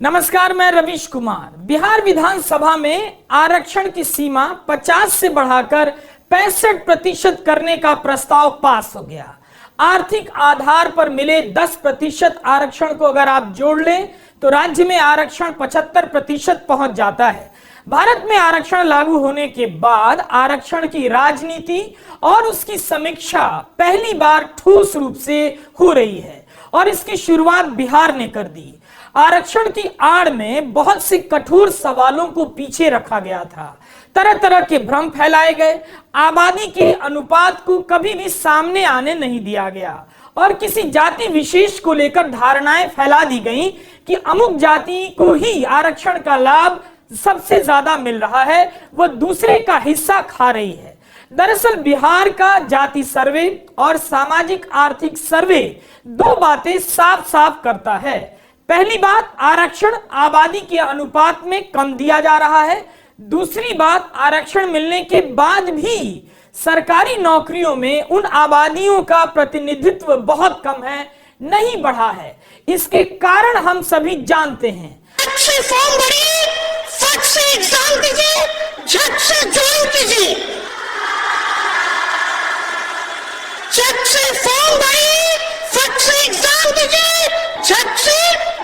नमस्कार, मैं रवीश कुमार। बिहार विधानसभा में आरक्षण की सीमा 50 से बढ़ाकर 65% करने का प्रस्ताव पास हो गया। आर्थिक आधार पर मिले 10% आरक्षण को अगर आप जोड़ लें तो राज्य में आरक्षण 75% पहुंच जाता है। भारत में आरक्षण लागू होने के बाद आरक्षण की राजनीति और उसकी समीक्षा पहली बार ठोस रूप से हो रही है और इसकी शुरुआत बिहार ने कर दी। आरक्षण की आड़ में बहुत से कठोर सवालों को पीछे रखा गया था। तरह तरह के भ्रम फैलाए गए। आबादी के अनुपात को कभी भी सामने आने नहीं दिया गया और किसी जाति विशेष को लेकर धारणाएं फैला दी गई कि अमुक जाति को ही आरक्षण का लाभ सबसे ज्यादा मिल रहा है, वह दूसरे का हिस्सा खा रही है। दरअसल बिहार का जाति सर्वे और सामाजिक आर्थिक सर्वे दो बातें साफ साफ करता है। पहली बात, आरक्षण आबादी के अनुपात में कम दिया जा रहा है। दूसरी बात, आरक्षण मिलने के बाद भी सरकारी नौकरियों में उन आबादियों का प्रतिनिधित्व बहुत कम है, नहीं बढ़ा है। इसके कारण हम सभी जानते हैं। से फॉर्म भरिए, फट से एग्जाम दीजिए, झट से ज्वाइन कीजिए। झट से फॉर्म भरिए, फट से एग्जाम दीजिए, झट से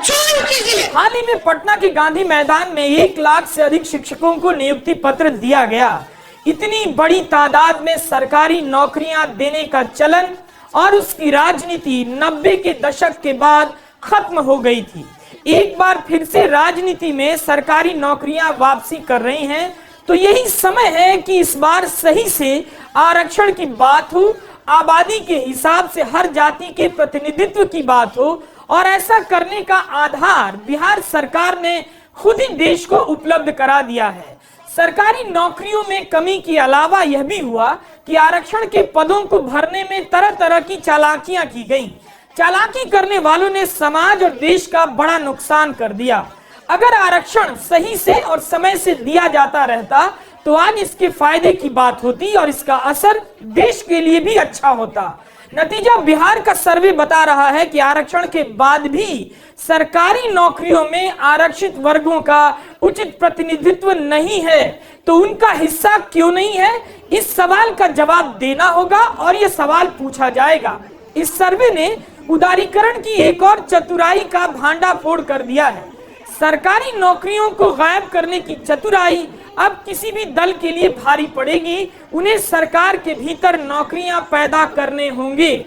ज्वाइन कीजिए। हाल ही में पटना के गांधी मैदान में 1 लाख से अधिक शिक्षकों को नियुक्ति पत्र दिया गया। इतनी बड़ी तादाद में सरकारी नौकरियां देने का चलन और उसकी राजनीति 90 के दशक के बाद खत्म हो गई थी। एक बार फिर से राजनीति में सरकारी नौकरियां वापसी कर रही हैं, तो यही समय है कि इस बार सही से आरक्षण की बात हो, आबादी के हिसाब से हर जाति के प्रतिनिधित्व की बात हो और ऐसा करने का आधार बिहार सरकार ने खुद ही देश को उपलब्ध करा दिया है। सरकारी नौकरियों में कमी के अलावा यह भी हुआ कि आरक्षण के पदों को भरने में तरह तरह की चालाकियां की गईं। चालाकी करने वालों ने समाज और देश का बड़ा नुकसान कर दिया। अगर आरक्षण सही से और समय से दिया जाता रहता तो आज इसके फायदे की बात होती और इसका असर देश के लिए भी अच्छा होता। नतीजा बिहार का सर्वे बता रहा है कि आरक्षण के बाद भी सरकारी नौकरियों में आरक्षित वर्गों का उचित प्रतिनिधित्व नहीं है, तो उनका हिस्सा क्यों नहीं है? इस सवाल का जवाब देना होगा और यह सवाल पूछा जाएगा। इस सर्वे ने उदारीकरण की एक और चतुराई का भांडाफोड़ कर दिया है। सरकारी नौकरियों को गायब करने की चतुराई अब किसी भी दल के लिए भारी पड़ेगी। उन्हें सरकार के भीतर नौकरियां पैदा करने होंगे।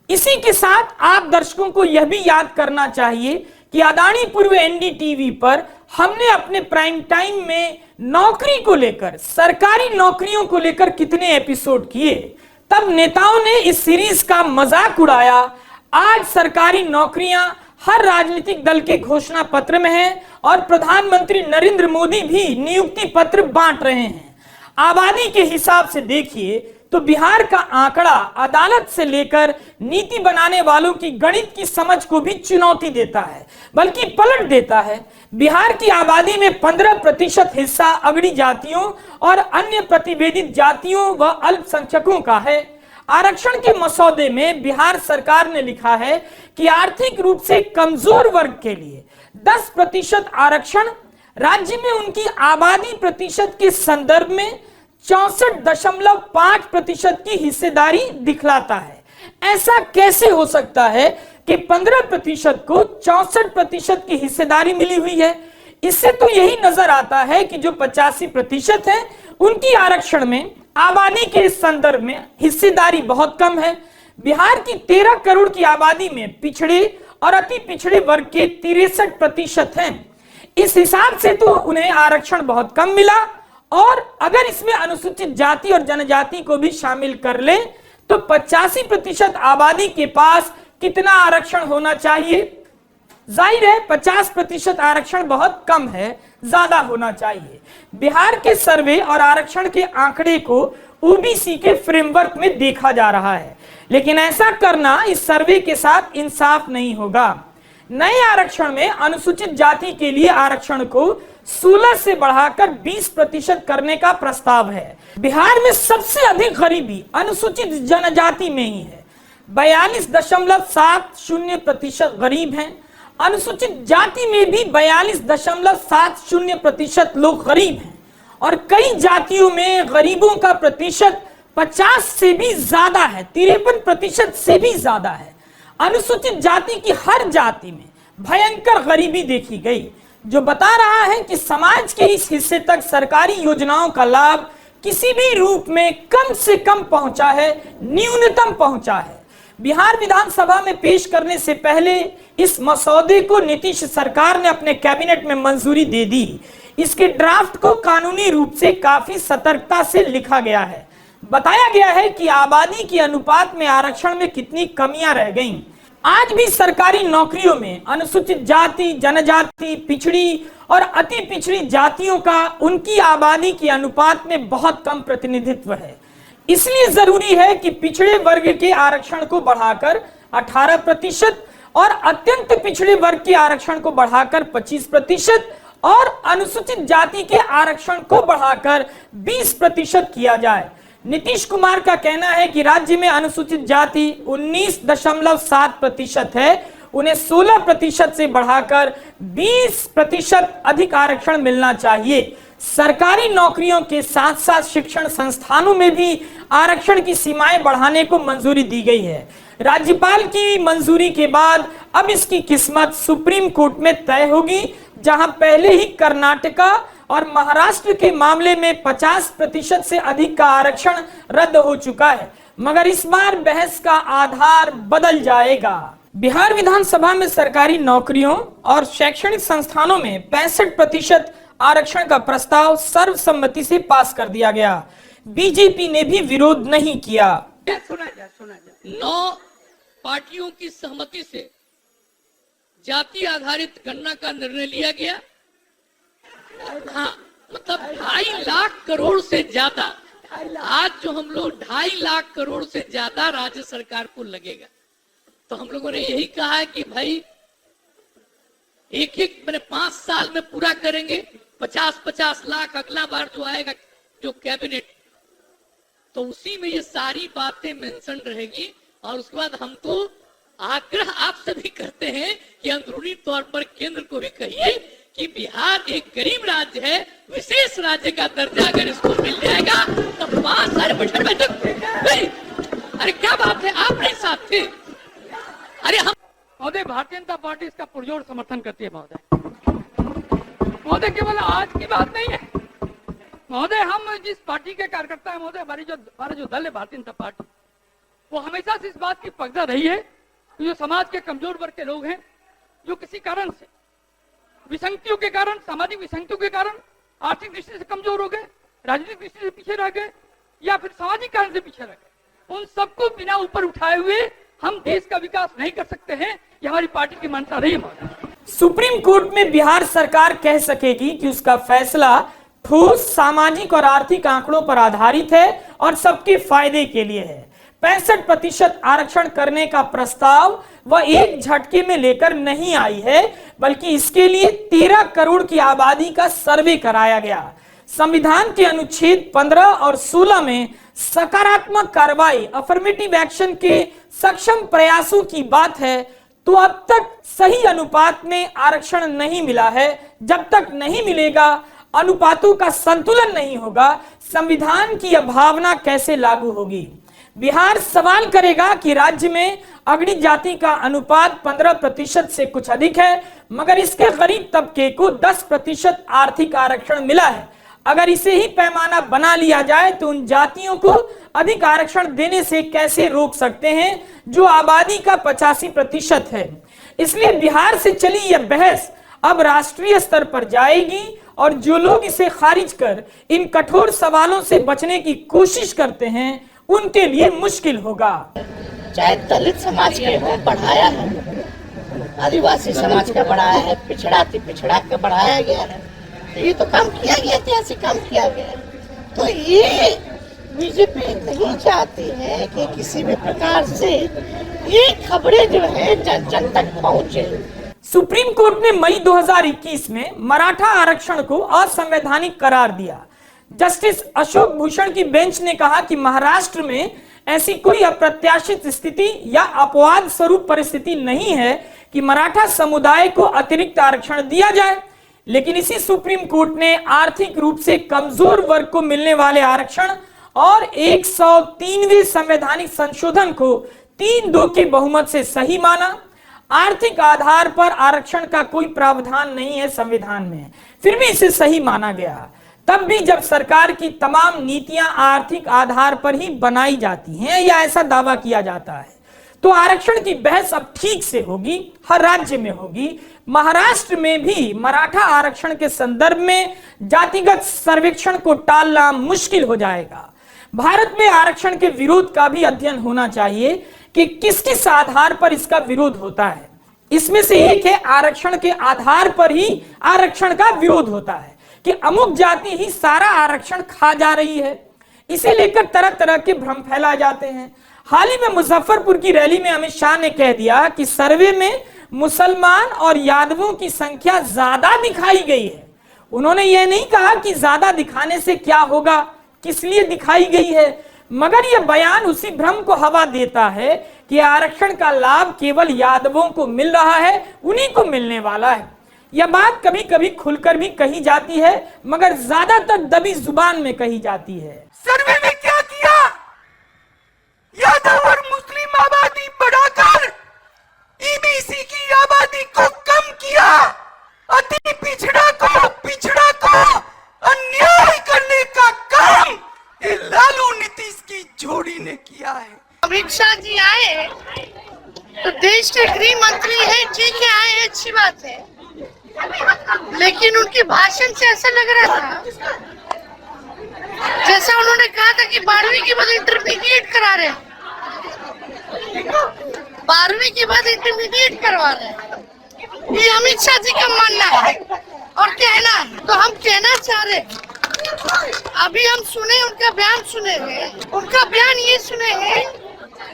इसी के साथ आप दर्शकों को यह भी याद करना चाहिए कि अदानी पूर्व एनडीटीवी पर हमने अपने प्राइम टाइम में नौकरी को लेकर, सरकारी नौकरियों को लेकर कितने एपिसोड किए। तब नेताओं ने इस सीरीज का मजाक उड़ाया। आज सरकारी नौकरियां हर राजनीतिक दल के घोषणा पत्र में हैं और प्रधानमंत्री नरेंद्र मोदी भी नियुक्ति पत्र बांट रहे हैं। आबादी के हिसाब से देखिए तो बिहार का आंकड़ा अदालत से लेकर नीति बनाने वालों की गणित की समझ को भी चुनौती देता है, बल्कि पलट देता है। बिहार की आबादी में 15% हिस्सा अगड़ी जातियों और अन्य प्रतिवेदित जातियों व अल्पसंख्यकों का है। आरक्षण के मसौदे में बिहार सरकार ने लिखा है कि आर्थिक रूप से कमजोर वर्ग के लिए 10% आरक्षण राज्य में उनकी आबादी प्रतिशत के संदर्भ में 64.5% की हिस्सेदारी दिखलाता है। ऐसा कैसे हो सकता है कि 15% को 64% की हिस्सेदारी मिली हुई है? इससे तो यही नजर आता है कि जो 85% है उनकी आरक्षण में आबादी के संदर्भ में हिस्सेदारी बहुत कम है। बिहार की 13 करोड़ की आबादी में पिछड़े और अति पिछड़े वर्ग के 63% हैं। इस हिसाब से तो उन्हें आरक्षण बहुत कम मिला और अगर इसमें अनुसूचित जाति और जनजाति को भी शामिल कर ले तो 85% आबादी के पास कितना आरक्षण होना चाहिए? जाहिर है 50% आरक्षण बहुत कम है, ज्यादा होना चाहिए। बिहार के सर्वे और आरक्षण के आंकड़े को ओबीसी के फ्रेमवर्क में देखा जा रहा है, लेकिन ऐसा करना इस सर्वे के साथ इंसाफ नहीं होगा। नए आरक्षण में अनुसूचित जाति के लिए आरक्षण को 16 से बढ़ाकर 20% करने का प्रस्ताव है। बिहार में सबसे अधिक गरीबी अनुसूचित जनजाति में ही है। 42.70% गरीब हैं अनुसूचित जाति में भी 42.70% लोग गरीब हैं और कई जातियों में गरीबों का प्रतिशत 50 से भी ज्यादा है, 53% से भी ज्यादा है। अनुसूचित जाति की हर जाति में भयंकर गरीबी देखी गई, जो बता रहा है कि समाज के इस हिस्से तक सरकारी योजनाओं का लाभ किसी भी रूप में कम से कम पहुंचा है, न्यूनतम पहुंचा है। बिहार विधानसभा में पेश करने से पहले इस मसौदे को नीतीश सरकार ने अपने कैबिनेट में मंजूरी दे दी। इसके ड्राफ्ट को कानूनी रूप से काफी सतर्कता से लिखा गया है। बताया गया है कि आबादी के अनुपात में आरक्षण में कितनी कमियां रह गईं। आज भी सरकारी नौकरियों में अनुसूचित जाति, जनजाति, पिछड़ी और अति पिछड़ी जातियों का उनकी आबादी के अनुपात में बहुत कम प्रतिनिधित्व है। इसलिए जरूरी है कि पिछड़े वर्ग के आरक्षण को बढ़ाकर 18% और अत्यंत पिछड़े वर्ग के आरक्षण को बढ़ाकर 25% और अनुसूचित जाति के आरक्षण को बढ़ाकर 20% किया जाए। नीतीश कुमार का कहना है कि राज्य में अनुसूचित जाति 19.7% है, उन्हें 16% से बढ़ाकर 20% अधिक आरक्षण मिलना चाहिए। सरकारी नौकरियों के साथ साथ शिक्षण संस्थानों में भी आरक्षण की सीमाएं बढ़ाने को मंजूरी दी गई है। राज्यपाल की मंजूरी के बाद अब इसकी किस्मत सुप्रीम कोर्ट में तय होगी, जहां पहले ही कर्नाटका और महाराष्ट्र के मामले में 50% से अधिक का आरक्षण रद्द हो चुका है, मगर इस बार बहस का आधार बदल जाएगा। बिहार विधानसभा में सरकारी नौकरियों और शैक्षणिक संस्थानों में 65% आरक्षण का प्रस्ताव सर्वसम्मति से पास कर दिया गया। बीजेपी ने भी विरोध नहीं किया। सुना जा 9 पार्टियों की सहमति से जाति आधारित गणना का निर्णय लिया गया। हाँ, मतलब 2.5 लाख करोड़ से ज्यादा, आज जो हम लोग 2.5 लाख करोड़ से ज्यादा राज्य सरकार को लगेगा। तो हम लोगों ने यही कहा है कि भाई एक मैंने 5 साल में पूरा करेंगे, 50-50 लाख अगला बार जो आएगा जो कैबिनेट, तो उसी में ये सारी बातें मेंशन रहेगी। और उसके बाद हम तो आग्रह आपसे भी करते हैं कि अंदरूनी तौर पर केंद्र को भी कहिए कि बिहार एक गरीब राज्य है, विशेष राज्य का दर्जा अगर इसको मिल जाएगा तो 5 साल बैठक नहीं। अरे क्या बात है, आप नहीं साथ थे। अरे हम महोदय, भारतीय जनता पार्टी इसका पुरजोर समर्थन करती है। महोदय केवल आज की बात नहीं है महोदय, हम जिस पार्टी के कार्यकर्ता है महोदय, हमारा जो दल है भारतीय जनता पार्टी, वो हमेशा से इस बात की पकड़ रही है कि जो समाज के कमजोर वर्ग के लोग हैं, जो किसी कारण से विसंगतियों के कारण, सामाजिक विसंगतियों के कारण आर्थिक दृष्टि से कमजोर हो गए, राजनीतिक दृष्टि से पीछे रह गए या फिर सामाजिक कारण से पीछे रह गए, उन सबको बिना ऊपर उठाए हुए हम देश का विकास नहीं कर सकते हैं। ये हमारी पार्टी की मंशा रही है। सुप्रीम कोर्ट में बिहार सरकार कह सकेगी कि उसका फैसला ठोस सामाजिक और आर्थिक आंकड़ों पर आधारित है और सबके फायदे के लिए है। 65% आरक्षण करने का प्रस्ताव वह एक झटके में लेकर नहीं आई है, बल्कि इसके लिए 13 करोड़ की आबादी का सर्वे कराया गया। संविधान के अनुच्छेद 15 और 16 में सकारात्मक कार्रवाई, अफर्मेटिव एक्शन के सक्षम प्रयासों की बात है, तो अब तक सही अनुपात में आरक्षण नहीं मिला है। जब तक नहीं मिलेगा, अनुपातों का संतुलन नहीं होगा, संविधान की यह भावना कैसे लागू होगी? बिहार सवाल करेगा कि राज्य में अगड़ी जाति का अनुपात 15% से कुछ अधिक है, मगर इसके गरीब तबके को 10% आर्थिक आरक्षण मिला है। अगर इसे ही पैमाना बना लिया जाए तो उन जातियों को अधिक आरक्षण देने से कैसे रोक सकते हैं जो आबादी का 85% है? इसलिए बिहार से चली यह बहस अब राष्ट्रीय स्तर पर जाएगी और जो लोग इसे खारिज कर इन कठोर सवालों से बचने की कोशिश करते हैं, उनके लिए मुश्किल होगा। चाहे दलित समाज के हो बढ़ाया है, आदिवासी समाज का बढ़ाया है, पिछड़ा का बढ़ाया गया है, तो ये तो काम किया गया, ऐतिहासिक काम किया गया। तो ये बीजेपी नहीं चाहती है कि किसी भी प्रकार से ये खबरें जो है जन तक पहुंचे। सुप्रीम कोर्ट ने मई 2021 में मराठा आरक्षण को असंवैधानिक करार दिया। जस्टिस अशोक भूषण की बेंच ने कहा कि महाराष्ट्र में ऐसी कोई अप्रत्याशित स्थिति या अपवाद स्वरूप परिस्थिति नहीं है कि मराठा समुदाय को अतिरिक्त आरक्षण दिया जाए, लेकिन इसी सुप्रीम कोर्ट ने आर्थिक रूप से कमजोर वर्ग को मिलने वाले आरक्षण और 103वें संवैधानिक संशोधन को 3-2 के बहुमत से सही माना। आर्थिक आधार पर आरक्षण का कोई प्रावधान नहीं है संविधान में, फिर भी इसे सही माना गया। तब भी जब सरकार की तमाम नीतियां आर्थिक आधार पर ही बनाई जाती हैं या ऐसा दावा किया जाता है, तो आरक्षण की बहस अब ठीक से होगी, हर राज्य में होगी। महाराष्ट्र में भी मराठा आरक्षण के संदर्भ में जातिगत सर्वेक्षण को टालना मुश्किल हो जाएगा। भारत में आरक्षण के विरोध का भी अध्ययन होना चाहिए कि किस किस आधार पर इसका विरोध होता है। इसमें से एक है आरक्षण के आधार पर ही आरक्षण का विरोध होता है कि अमुक जाति ही सारा आरक्षण खा जा रही है। इसे लेकर तरह तरह के भ्रम फैलाए जाते हैं। हाल ही में मुजफ्फरपुर की रैली में अमित शाह ने कह दिया कि सर्वे में मुसलमान और यादवों की संख्या ज्यादा दिखाई गई है। उन्होंने यह नहीं कहा कि ज्यादा दिखाने से क्या होगा, किस लिए दिखाई गई है, मगर यह बयान उसी भ्रम को हवा देता है कि आरक्षण का लाभ केवल यादवों को मिल रहा है, उन्हीं को मिलने वाला है। यह बात कभी कभी खुलकर भी कही जाती है, मगर ज्यादातर दबी जुबान में कही जाती है। सर्वे में क्या किया? यादव और मुस्लिम आबादी बढ़ाकर ईबीसी की आबादी को कम किया। अति पिछड़ा को अन्याय करने का काम ये लालू नीतीश की जोड़ी ने किया है। अमित शाह जी आए तो देश के गृह मंत्री है, ठीक है, आए, अच्छी बात है, लेकिन उनके भाषण से ऐसा लग रहा था जैसा उन्होंने कहा था कि 12वीं के बाद इंटरमीडिएट करा रहे हैं, 12वीं के बाद इंटरमीडिएट करवा रहे हैं। ये अमित शाह जी का मानना है और कहना है। तो हम कहना चाह रहे हैं, अभी हम सुने उनका बयान, सुने हैं उनका बयान, ये सुने हैं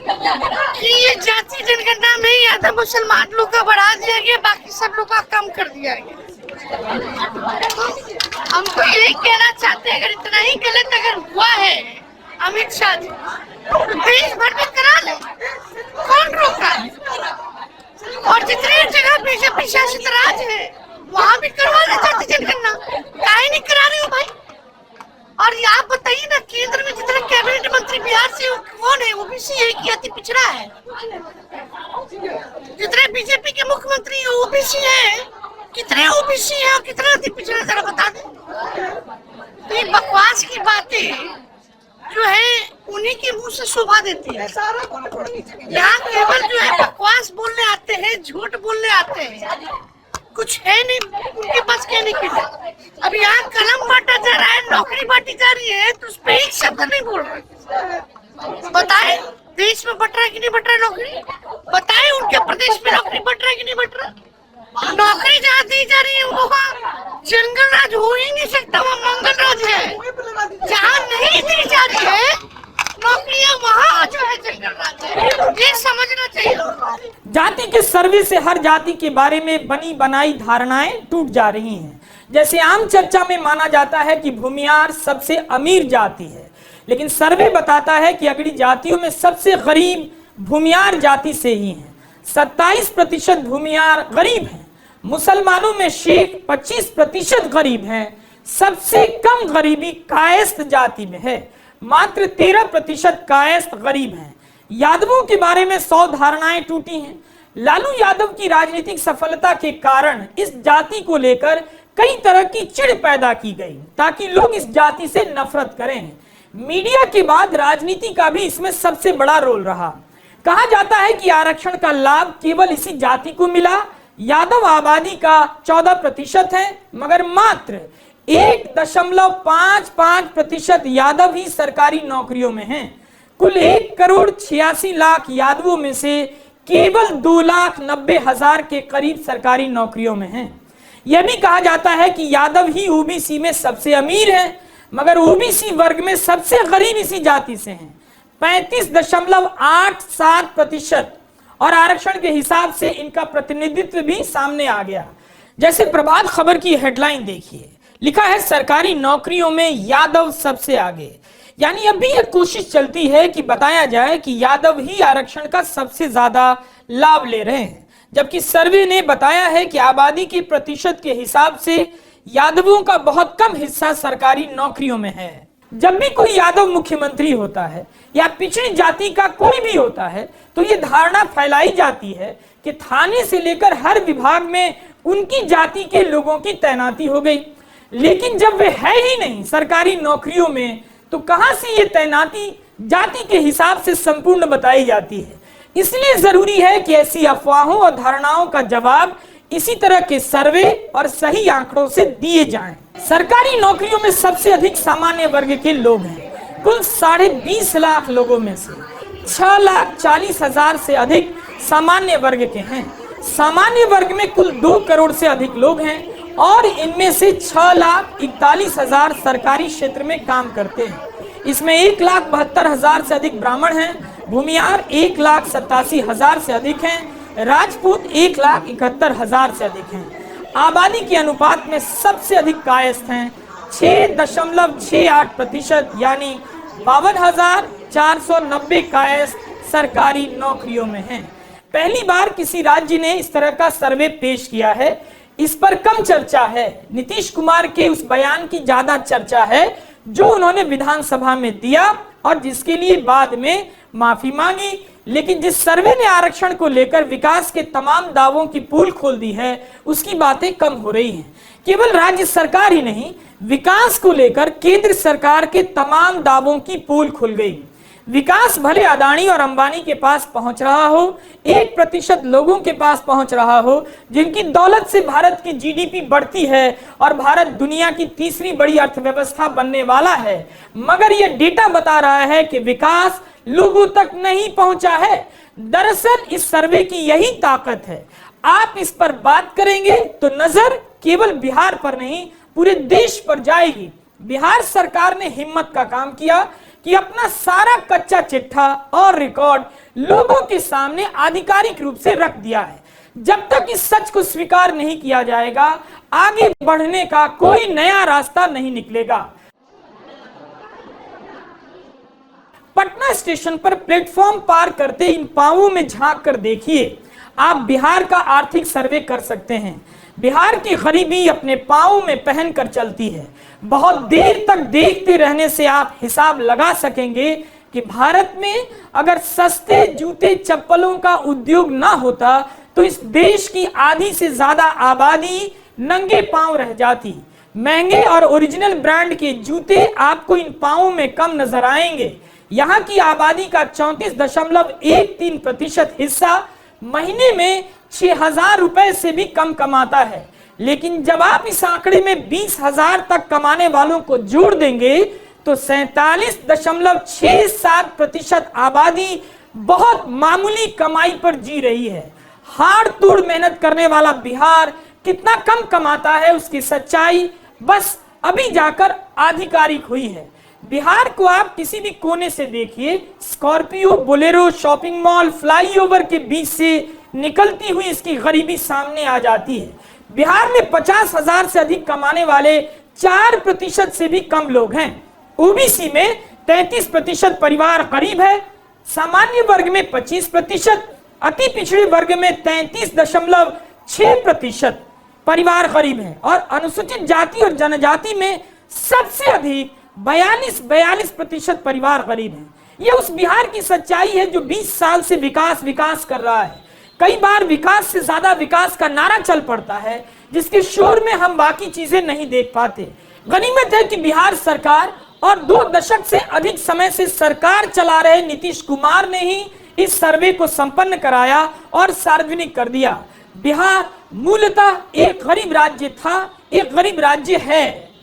कि ये जाति जनगणना में यादव मुसलमान लोग का बढ़ा दिया गया, बाकी सब लोग का कम कर दिया गया। हमको यही कहना चाहते हैं, अगर इतना ही गलत अगर हुआ है अमित शाह जी, तो देश भर में करा ले, कौन रोका है? और जितने जगह बीजेपी शासित राज्य है वहाँ भी करवा ले जाति जनगणना, काहे नहीं करा रहे हो भाई? और ये आप बताइए ना, केंद्र में जितने कैबिनेट मंत्री बिहार से कौन है? ओबीसी है कि अति पिछड़ा है? जितने बीजेपी के मुख्यमंत्री ओबीसी है, कितने ओबीसी है और कितने अति पिछड़ा, जरा बता दें। तो ये बकवास की बातें जो है उन्हीं के मुंह से शोभा देती है। यहाँ केवल जो है बकवास बोलने आते हैं, झूठ बोलने आते हैं, कुछ है नहीं उनके पास कहने के लिए। अब यहाँ कलम बांटा जा रहा है, नौकरी बांटी जा रही है, तो उस पर एक शब्द नहीं बोल रहे। बताए देश में बट रहा है कि नहीं बट रहा है नौकरी? बताए उनके प्रदेश में नौकरी बट रहा है कि नहीं बट रहा? नौकरी जहाँ दी जा रही है वहाँ जंगल राज हो ही नहीं सकता, वहाँ मंगल राज है। जहाँ नहीं दी जा रही है नौकरियाँ, वहाँ जो है जंगल राज है। ये समझना चाहिए। जाति के सर्वे से हर जाति के बारे में बनी बनाई धारणाएं टूट जा रही हैं। जैसे आम चर्चा में माना जाता है कि भूमियार सबसे अमीर जाति है, लेकिन सर्वे बताता है कि अगड़ी जातियों में सबसे गरीब भूमियार जाति से ही है। 27% भूमियार गरीब हैं। मुसलमानों में शेख 25% गरीब हैं। सबसे कम गरीबी कायस्थ जाति में है, मात्र 13% कायस्थ गरीब हैं। यादवों के बारे में 100 धारणाएं टूटी हैं। लालू यादव की राजनीतिक सफलता के कारण इस जाति को लेकर कई तरह की चिढ़ पैदा की गई ताकि लोग इस जाति से नफरत करें। मीडिया के बाद राजनीति का भी इसमें सबसे बड़ा रोल रहा। कहा जाता है कि आरक्षण का लाभ केवल इसी जाति को मिला। यादव आबादी का 14% है, मगर मात्र 1.55% यादव ही सरकारी नौकरियों में हैं। कुल 1,86,00,000 यादवों में से केवल 2,90,000 के करीब सरकारी नौकरियों में हैं। यह भी कहा जाता है कि यादव ही ओबीसी में सबसे अमीर हैं, मगर ओबीसी वर्ग में सबसे गरीब इसी जाति से हैं, 35.87%। और आरक्षण के हिसाब से इनका प्रतिनिधित्व भी सामने आ गया। जैसे प्रभात खबर की हेडलाइन देखिए, लिखा है सरकारी नौकरियों में यादव सबसे आगे। यानी अब भी यह कोशिश चलती है कि बताया जाए कि यादव ही आरक्षण का सबसे ज्यादा लाभ ले रहे हैं, जबकि सर्वे ने बताया है कि आबादी के प्रतिशत के हिसाब से यादवों का बहुत कम हिस्सा सरकारी नौकरियों में है। जब भी कोई यादव मुख्यमंत्री होता है या पिछड़ी जाति का कोई भी होता है तो ये धारणा फैलाई जाती है कि थाने से लेकर हर विभाग में उनकी जाति के लोगों की तैनाती हो गई, लेकिन जब वे है ही नहीं सरकारी नौकरियों में तो कहां से ये तैनाती जाति के हिसाब से संपूर्ण बताई जाती है। इसलिए जरूरी है कि ऐसी अफवाहों और धारणाओं का जवाब इसी तरह के सर्वे और सही आंकड़ों से दिए जाएं। सरकारी नौकरियों में सबसे अधिक सामान्य वर्ग के लोग हैं। कुल 20.5 लाख लोगों में से 6,40,000 से अधिक सामान्य वर्ग के हैं। सामान्य वर्ग में कुल 2 करोड़ से अधिक लोग हैं और इनमें से 6,41,000 सरकारी क्षेत्र में काम करते हैं। इसमें 1,72,000 से अधिक ब्राह्मण हैं, भूमिहार 1,87,000 से अधिक हैं, राजपूत 1,71,000 से अधिक हैं। आबादी के अनुपात में सबसे अधिक कायस्थ हैं 6.68%, यानी 52,490 कायस्थ सरकारी नौकरियों में हैं। पहली बार किसी राज्य ने इस तरह का सर्वे पेश किया है। इस पर कम चर्चा है, नीतीश कुमार के उस बयान की ज्यादा चर्चा है जो उन्होंने विधानसभा में दिया और जिसके लिए बाद में माफी मांगी। लेकिन जिस सर्वे ने आरक्षण को लेकर विकास के तमाम दावों की पोल खोल दी है उसकी बातें कम हो रही हैं। केवल राज्य सरकार ही नहीं, विकास को लेकर केंद्र सरकार के तमाम दावों की पोल खुल गई। विकास भले अदानी और अंबानी के पास पहुंच रहा हो, 1% लोगों के पास पहुंच रहा हो जिनकी दौलत से भारत की जीडीपी बढ़ती है और भारत दुनिया की तीसरी बड़ी अर्थव्यवस्था बनने वाला है, मगर यह डेटा बता रहा है कि विकास लोगों तक नहीं पहुंचा है। दरअसल इस सर्वे की यही ताकत है। आप इस पर बात करेंगे तो नजर केवल बिहार पर नहीं पूरे देश पर जाएगी। बिहार सरकार ने हिम्मत का काम किया कि अपना सारा कच्चा चिट्ठा और रिकॉर्ड लोगों के सामने आधिकारिक रूप से रख दिया है। जब तक इस सच को स्वीकार नहीं किया जाएगा आगे बढ़ने का कोई नया रास्ता नहीं निकलेगा। पटना स्टेशन पर प्लेटफॉर्म पार करते इन पांवों में झांक कर देखिए, आप बिहार का आर्थिक सर्वे कर सकते हैं। बिहार की गरीबी अपने पांवों में पहन कर चलती है। बहुत देर तक देखते रहने से आप हिसाब लगा सकेंगे कि भारत में अगर सस्ते जूते चप्पलों का उद्योग ना होता तो इस देश की आधी से ज्यादा आबादी नंगे पांव रह जाती। महंगे और ओरिजिनल ब्रांड के जूते आपको इन पांवों में कम नजर आएंगे। यहाँ की आबादी का 34.13% हिस्सा महीने में 6,000 रुपए से भी कम कमाता है। लेकिन जब आप इस आंकड़े में 20,000 तक कमाने वालों को जोड़ देंगे तो 47.67% आबादी बहुत मामूली कमाई पर जी रही है। हाड़ तोड़ मेहनत करने वाला बिहार कितना कम कमाता है उसकी सच्चाई बस अभी जाकर आधिकारिक हुई है। बिहार को आप किसी भी कोने से देखिए, Scorpio, Bolero, shopping mall, flyover के बीच से निकलती हुई इसकी गरीबी सामने आ जाती है। बिहार में 50,000 से अधिक कमाने वाले 4% से भी कम लोग हैं। ओबीसी में 33% परिवार गरीब है, सामान्य वर्ग में 25%, अति पिछड़े वर्ग में 33.6% परिवार गरीब है और अनुसूचित जाति और जनजाति में सबसे अधिक 42% परिवार गरीब है। यह उस बिहार की सच्चाई है जो 20 साल से विकास कर रहा है। कई बार विकास से ज्यादा विकास का नारा चल पड़ता है जिसके शोर में हम बाकी चीजें नहीं देख पाते। गनीमत है कि बिहार सरकार और 2 दशक से अधिक समय से सरकार चला रहे नीतीश कुमार ने ही इस सर्वे को संपन्न कराया और सार्वजनिक कर दिया। बिहार मूलतः एक गरीब राज्य था, एक गरीब राज्य है।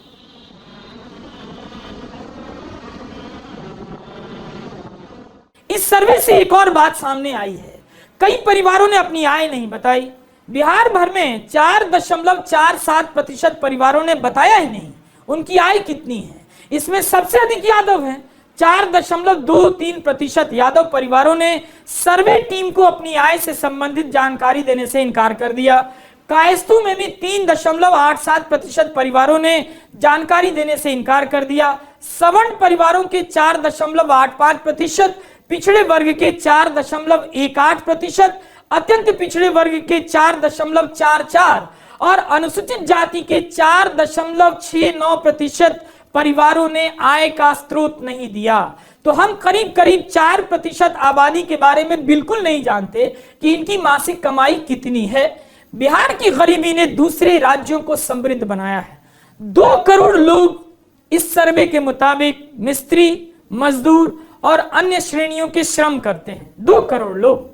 इस सर्वे से एक और बात सामने आई है, कई परिवारों ने अपनी आय नहीं बताई। बिहार भर में 4.47% परिवारों ने बताया ही नहीं उनकी आय कितनी है। इसमें सबसे अधिक यादव हैं, 4.23% यादव परिवारों ने सर्वे टीम को अपनी आय से संबंधित जानकारी देने से इनकार कर दिया। कायस्थों में भी 3.87% परिवारों ने जानकारी देने से इनकार कर दिया। सवर्ण परिवारों के 4.85%, पिछड़े वर्ग के 4.18%, अत्यंत पिछड़े वर्ग के 4.44 और अनुसूचित जाति के 4.69% परिवारों ने आय का स्रोत नहीं दिया। तो हम करीब करीब 4% आबादी के बारे में बिल्कुल नहीं जानते कि इनकी मासिक कमाई कितनी है। बिहार की गरीबी ने दूसरे राज्यों को समृद्ध बनाया है। 2 करोड़ लोग इस सर्वे के मुताबिक मिस्त्री, मजदूर और अन्य श्रेणियों के श्रम करते हैं। 2 करोड़ लोग।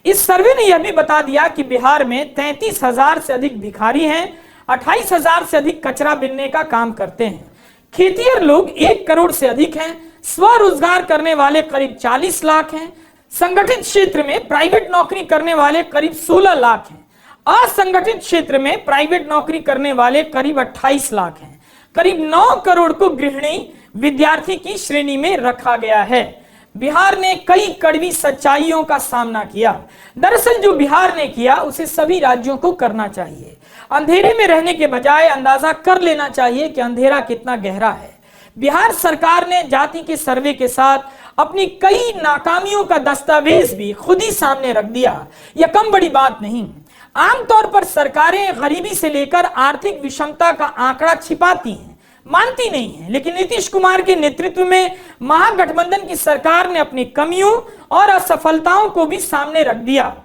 इस सर्वे ने यह भी बता दिया कि बिहार में 33,000 से अधिक भिखारी हैं, 28,000 से अधिक कचरा बीनने का काम करते हैं। खेतिहर लोग 1 करोड़ से अधिक हैं। स्वरोजगार करने वाले करीब 40 लाख हैं। संगठित क्षेत्र में प्राइवेट नौकरी करने वाले करीब 16 लाख हैं। असंगठित क्षेत्र में प्राइवेट नौकरी करने वाले करीब 28 लाख हैं। करीब 9 करोड़ को गृहिणी, विद्यार्थी की श्रेणी में रखा गया है। बिहार ने कई कड़वी सच्चाइयों का सामना किया। दरअसल जो बिहार ने किया उसे सभी राज्यों को करना चाहिए। अंधेरे में रहने के बजाय अंदाजा कर लेना चाहिए कि अंधेरा कितना गहरा है। बिहार सरकार ने जाति के सर्वे के साथ अपनी कई नाकामियों का दस्तावेज भी खुद ही सामने रख दिया। यह कम बड़ी बात नहीं। आमतौर पर सरकारें गरीबी से लेकर आर्थिक विषमता का आंकड़ा छिपाती हैं, मानती नहीं है, लेकिन नीतीश कुमार के नेतृत्व में महागठबंधन की सरकार ने अपनी कमियों और असफलताओं को भी सामने रख दिया।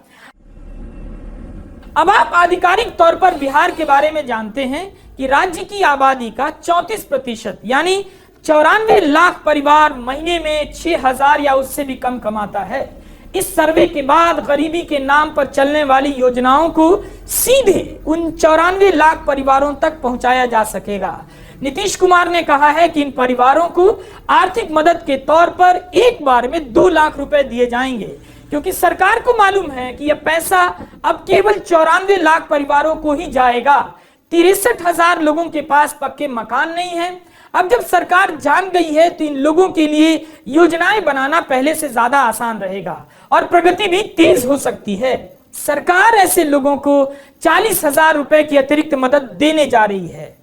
अब आप आधिकारिक तौर पर बिहार के बारे में जानते हैं कि राज्य की आबादी का 34% यानी 94 लाख परिवार महीने में 6,000 या उससे भी कम कमाता है। इस सर्वे के बाद गरीबी के नाम पर चलने वाली योजनाओं को सीधे उन 94 लाख परिवारों तक पहुंचाया जा सकेगा। नीतीश कुमार ने कहा है कि इन परिवारों को आर्थिक मदद के तौर पर एक बार में 2 लाख रुपए दिए जाएंगे, क्योंकि सरकार को मालूम है कि यह पैसा अब केवल 94 लाख परिवारों को ही जाएगा। 63,000 लोगों के पास पक्के मकान नहीं है। अब जब सरकार जान गई है तो इन लोगों के लिए योजनाएं बनाना पहले से ज्यादा आसान रहेगा और प्रगति भी तेज हो सकती है। सरकार ऐसे लोगों को 40,000 रुपए की अतिरिक्त मदद देने जा रही है।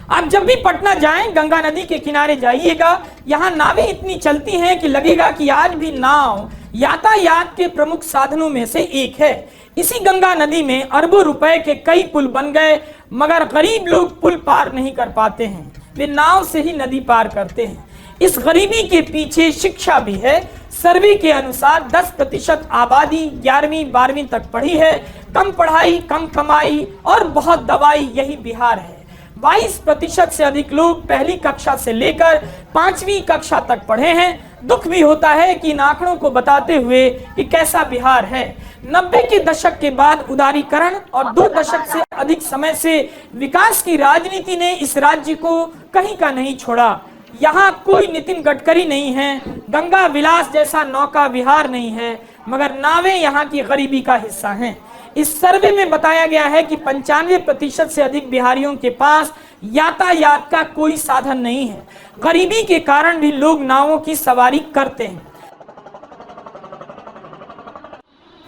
आप जब भी पटना जाएं, गंगा नदी के किनारे जाइएगा। यहाँ नावें इतनी चलती हैं कि लगेगा कि आज भी नाव यातायात के प्रमुख साधनों में से एक है। इसी गंगा नदी में अरबों रुपए के कई पुल बन गए, मगर गरीब लोग पुल पार नहीं कर पाते हैं। वे नाव से ही नदी पार करते हैं। इस गरीबी के पीछे शिक्षा भी है। सर्वे के अनुसार 10% आबादी 11वीं 12वीं तक पढ़ी है। कम पढ़ाई, कम कमाई और बहुत दवाई, यही बिहार है। 22% से अधिक लोग पहली कक्षा से लेकर 5वीं कक्षा तक पढ़े हैं। दुख भी होता है कि इन आंकड़ों को बताते हुए कि कैसा बिहार है। 90 के दशक के बाद उदारीकरण और 2 दशक से अधिक समय से विकास की राजनीति ने इस राज्य को कहीं का नहीं छोड़ा। यहाँ कोई नितिन गडकरी नहीं है, गंगा विलास जैसा नौका विहार नहीं है, मगर नावें यहाँ की गरीबी का हिस्सा हैं। इस सर्वे में बताया गया है कि 95% से अधिक बिहारियों के पास यातायात का कोई साधन नहीं है। गरीबी के कारण भी लोग नावों की सवारी करते हैं।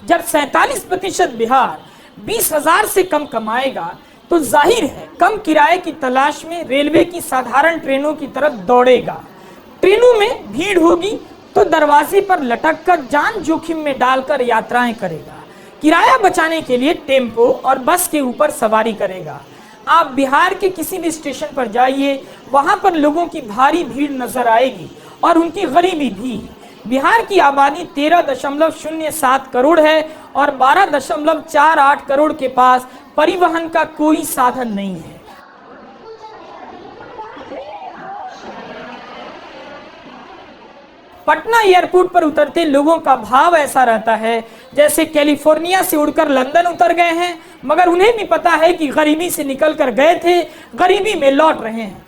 जब 47% बिहार 20,000 से कम कमाएगा तो जाहिर है कम किराए की तलाश में रेलवे की साधारण ट्रेनों की तरफ दौड़ेगा। ट्रेनों में भीड़ होगी तो दरवाजे पर लटक कर जान जोखिम में डालकर यात्राएं करेगा। किराया बचाने के लिए टेम्पो और बस के ऊपर सवारी करेगा। आप बिहार के किसी भी स्टेशन पर जाइए, वहां पर लोगों की भारी भीड़ नजर आएगी और उनकी गरीबी भी। बिहार की आबादी 13.07 करोड़ है और 12.48 करोड़ के पास परिवहन का कोई साधन नहीं है। पटना एयरपोर्ट पर उतरते लोगों का भाव ऐसा रहता है जैसे कैलिफोर्निया से उड़कर लंदन उतर गए हैं, मगर उन्हें भी पता है कि गरीबी से निकलकर गए थे, गरीबी में लौट रहे हैं।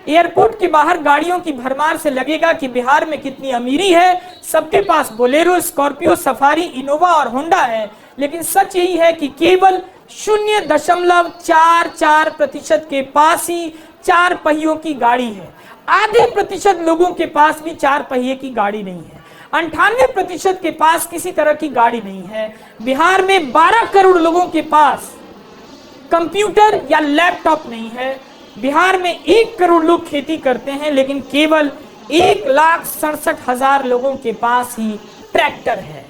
एयरपोर्ट के बाहर गाड़ियों की भरमार से लगेगा कि बिहार में कितनी अमीरी है। सबके पास बोलेरो, स्कॉर्पियो, सफारी, इनोवा और होंडा है, लेकिन सच यही है कि केवल 0.44% के पास ही 4 पहियों की गाड़ी है। आधे प्रतिशत लोगों के पास भी 4 पहिए की गाड़ी नहीं है। 98% के पास किसी तरह की गाड़ी नहीं है। बिहार में 12 करोड़ लोगों के पास कंप्यूटर या लैपटॉप नहीं है। बिहार में 1 करोड़ लोग खेती करते हैं, लेकिन केवल 1,67,000 लोगों के पास ही ट्रैक्टर है।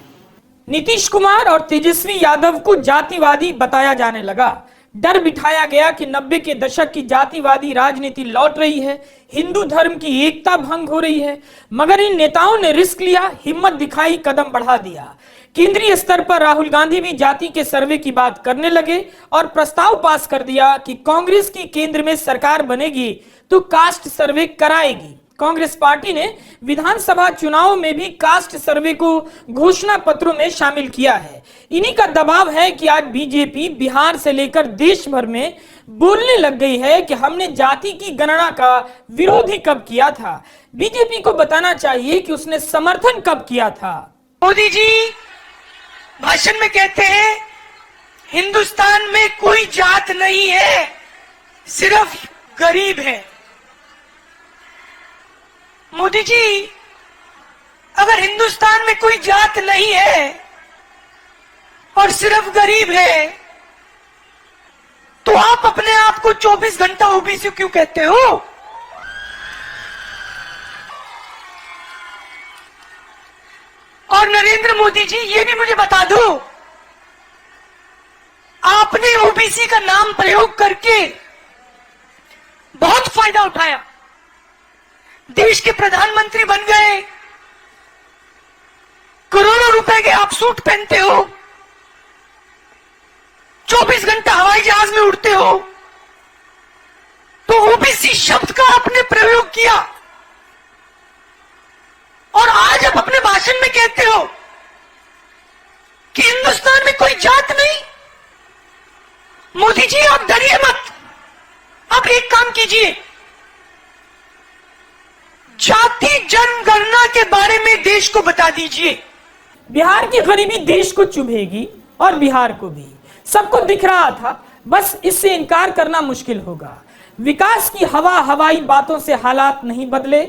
नीतीश कुमार और तेजस्वी यादव को जातिवादी बताया जाने लगा। डर बिठाया गया कि 90 के दशक की जातिवादी राजनीति लौट रही है, हिंदू धर्म की एकता भंग हो रही है। मगर इन नेताओं ने रिस्क लिया, हिम्मत दिखाई, कदम बढ़ा दिया। केंद्रीय स्तर पर राहुल गांधी भी जाति के सर्वे की बात करने लगे और प्रस्ताव पास कर दिया कि कांग्रेस की केंद्र में सरकार बनेगी तो कास्ट सर्वे कराएगी। कांग्रेस पार्टी ने विधानसभा चुनाव में भी कास्ट सर्वे को घोषणा पत्रों में शामिल किया है। इन्हीं का दबाव है कि आज बीजेपी बिहार से लेकर देश भर में बोलने लग गई है कि हमने जाति की गणना का विरोध ही कब किया था। बीजेपी को बताना चाहिए कि उसने समर्थन कब किया था। मोदी जी भाषण में कहते हैं हिंदुस्तान में कोई जात नहीं है, सिर्फ गरीब है। मोदी जी, अगर हिंदुस्तान में कोई जात नहीं है और सिर्फ गरीब है, तो आप अपने आप को 24 घंटा ओबीसी क्यों कहते हो? और नरेंद्र मोदी जी, ये भी मुझे बता दो, आपने ओबीसी का नाम प्रयोग करके बहुत फायदा उठाया, देश के प्रधानमंत्री बन गए, करोड़ों रुपए के आप सूट पहनते हो, 24 घंटा हवाई जहाज में उड़ते हो, तो ओबीसी शब्द का आपने प्रयोग किया और आज आप अपने भाषण में कहते हो कि हिंदुस्तान में कोई जात नहीं। मोदी जी, आप डरिए मत, आप एक काम कीजिए, जाति जनगणना के बारे में देश को बता दीजिए। बिहार की गरीबी देश को चुभेगी और बिहार को भी, सबको दिख रहा था, बस इससे इनकार करना मुश्किल होगा। विकास की हवाई बातों से हालात नहीं बदले।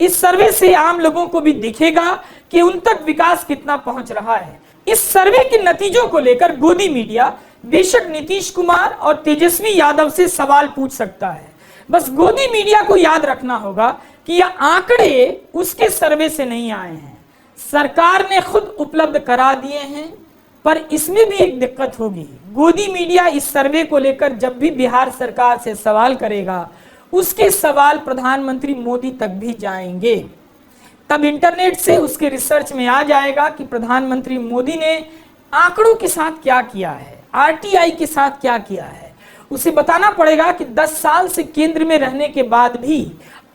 इस सर्वे से आम लोगों को भी दिखेगा कि उन तक विकास कितना पहुंच रहा है। इस सर्वे के नतीजों को लेकर गोदी मीडिया बेशक नीतीश कुमार और तेजस्वी यादव से सवाल पूछ सकता है, बस गोदी मीडिया को याद रखना होगा कि यह आंकड़े उसके सर्वे से नहीं आए हैं, सरकार ने खुद उपलब्ध करा दिए हैं। पर इसमें भी एक दिक्कत होगी, गोदी मीडिया इस सर्वे को लेकर जब भी बिहार सरकार से सवाल करेगा, उसके सवाल प्रधानमंत्री मोदी तक भी जाएंगे। तब इंटरनेट से उसके रिसर्च में आ जाएगा कि प्रधानमंत्री मोदी ने आंकड़ों के साथ क्या किया है, आरटीआई के साथ क्या किया है। उसे बताना पड़ेगा कि 10 साल से केंद्र में रहने के बाद भी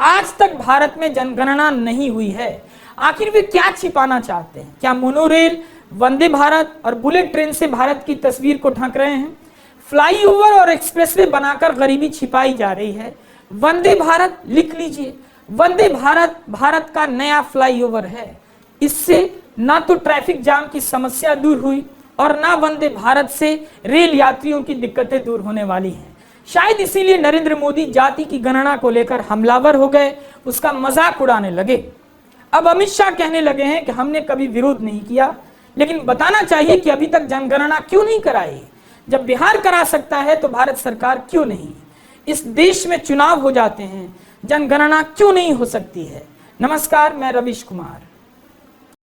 आज तक भारत में जनगणना नहीं हुई है। आखिर वे क्या छिपाना चाहते हैं? क्या मोनोरेल, वंदे भारत और बुलेट ट्रेन से भारत की तस्वीर को ढक रहे हैं? फ्लाईओवर और एक्सप्रेसवे बनाकर गरीबी छिपाई जा रही है। वंदे भारत लिख लीजिए, वंदे भारत भारत का नया फ्लाईओवर है। इससे ना तो ट्रैफिक जाम की समस्या दूर हुई और ना वंदे भारत से रेल यात्रियों की दिक्कतें दूर होने वाली हैं। शायद इसीलिए नरेंद्र मोदी जाति की गणना को लेकर हमलावर हो गए, उसका मजाक उड़ाने लगे। अब अमित शाह कहने लगे हैं कि हमने कभी विरोध नहीं किया, लेकिन बताना चाहिए कि अभी तक जनगणना क्यों नहीं कराई। जब बिहार करा सकता है तो भारत सरकार क्यों नहीं? इस देश में चुनाव हो जाते हैं, जनगणना क्यों नहीं हो सकती है? नमस्कार, मैं रवीश कुमार।